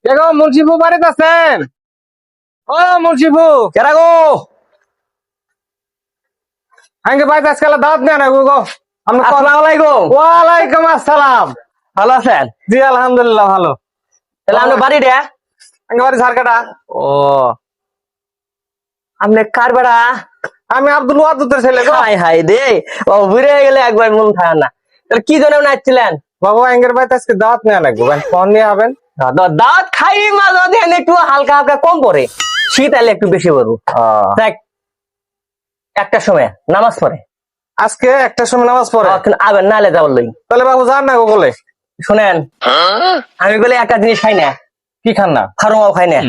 দেখো মুন্সিফু বাড়িতে আছেন? ও মুন্সিফু কেরা গো? আঙ্গে বাড়িতে আজকাল দাওয়াত নেন গো। আসসালামু আলাইকুম। ওয়ালাইকুম আসসালাম। ভালো আছেন? জি আলহামদুলিল্লাহ ভালো। তাহলে আমরা বাড়ি রে? আঙ্গে বাড়ি ঝাড়কাটা। ও আপনি কার বেড়া? আমি আব্দুল ওয়াদুদের ছেলে গো। হাই হাই রে, ও ঘুরে গেলে একবার মন থাকে না। তাহলে কি জন্য নাচছিলেন? বাবু আঙ্গের বাড়িতে আজকে দাওয়াত নেন গো, ফোন নিয়ে হবেন। দাঁত খাই মাঝে দেন একটু হালকা হালকা কম পড়ে, শীত আলে একটু বেশি পড়বো। দেখ একটা সময় নামাজ পড়ে, আজকে একটা সময় নামাজ পড়ে আবার নালে যাওয়ার লই। তাহলে বাবু যান না গো বলে। শুনেন, আমি বলে একটা জিনিস খাই না। কি খান না? ফার্মাও খাই না।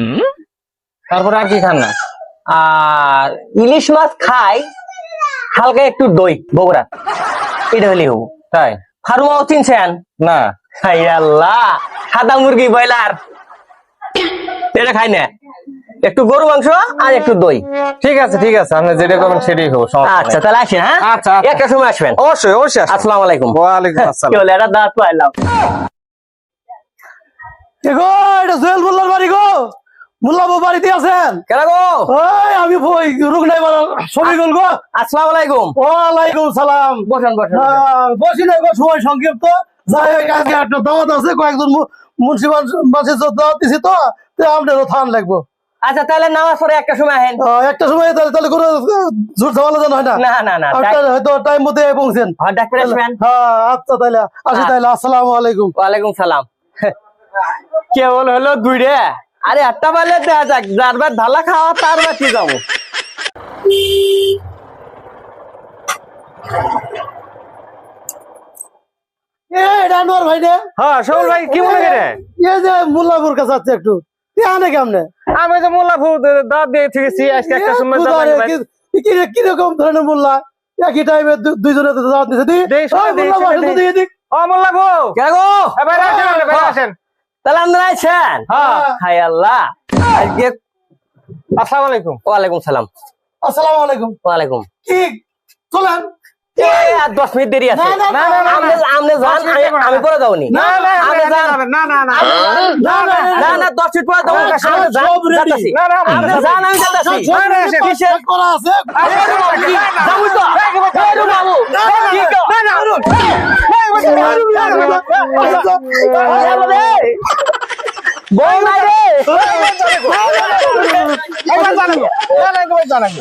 তারপরে আর কি খান না? আর ইলিশ মাছ খাই, হালকা একটু দই বগুড়া, এটা হলেই হবো। তাই? ফার্মাও চিনছেন না। হাই আল্লাহ, সাদা মুরগি ব্রয়লার এটা খাই না, একটু গরু মাংস আর একটু দই। ঠিক আছে ঠিক আছে, আপনি যেটা করবেন সেটাই হবো। আচ্ছা তাহলে আসি। হ্যাঁ আচ্ছা একটা সময় আসবেন। অবশ্যই অবশ্যই। আসসালামু আলাইকুম। ওয়ালাইকুম আসসালাম। কি হলো, এটা দাঁত পাইলাম। গো এটা সোহেল মোল্লার বাড়ি গো। মোল্লা বউ বাড়িতে আছেন? কেন গো? ওই আমি রুক নাই ছবি গল গো। আসসালামু আলাইকুম। ওয়ালাইকুম সালাম। বসেন বসেন। বসি নাই গো, সময় সংক্ষিপ্ত। যাই হোক আজকে একটা দাওয়াত আছে, কয়েকজন মুন্সি মাসে দাওয়াত দিছি তো আপনারও থান লাগবো। আচ্ছা তাহলে নামাজ পড়ে একটা সময় আহেন। একটা সময় তাহলে কোনো ঝুট ঝামেলা যেন হয় না। না না না, হয়তো টাইম মতো পৌঁছেন। ডাক করে আসবেন। হ্যাঁ আচ্ছা তাহলে আসি। তাহলে আসসালামু আলাইকুম। ওয়ালাইকুম সালাম। কেবল হলো দুই রে, আরে আটটা বাজলে দেখা যাক, যার বার ঢালা খাওয়া তার বার কি যাবো। এটা আনোয়ার ভাই রে? হ্যাঁ শোল ভাই, কি মনে করে? এই যে মোল্লাপুর কাছে আছে একটু আনে কেমনে? আমি যে মোল্লাফু দাওয়াত দিয়ে থেকেছি আজকে একটা সময় কিরকম ধরনের মোল্লা? একই টাইমে দুইজনে দাওয়াত দিছে। ও মোল্লাফু কে গো? বাইরে আসেন, আপনি বাইরে আসেন। তাহলে আপনারা আছেন? হ্যাঁ। হাই আল্লাহ, আজকে আসসালামু আলাইকুম। ওয়ালাইকুম সালাম। আসসালামু আলাইকুম। ওয়ালাইকুম। কি চলেন? আর 10 মিনিট দেরি আছে। না, না, না, না, আমনে যান, আমি পরে যাবনি। না না আপনি যান। না না না না না 10 মিনিট পরে যাবো। না, আপনি যান, সব ready। যাচ্ছি। না, না, আপনি যান, আমি যাচ্ছি। চেক করা আছে। যাবো তো? এই রে বাবু, কি গো? বউ নাই রে। জানাবো।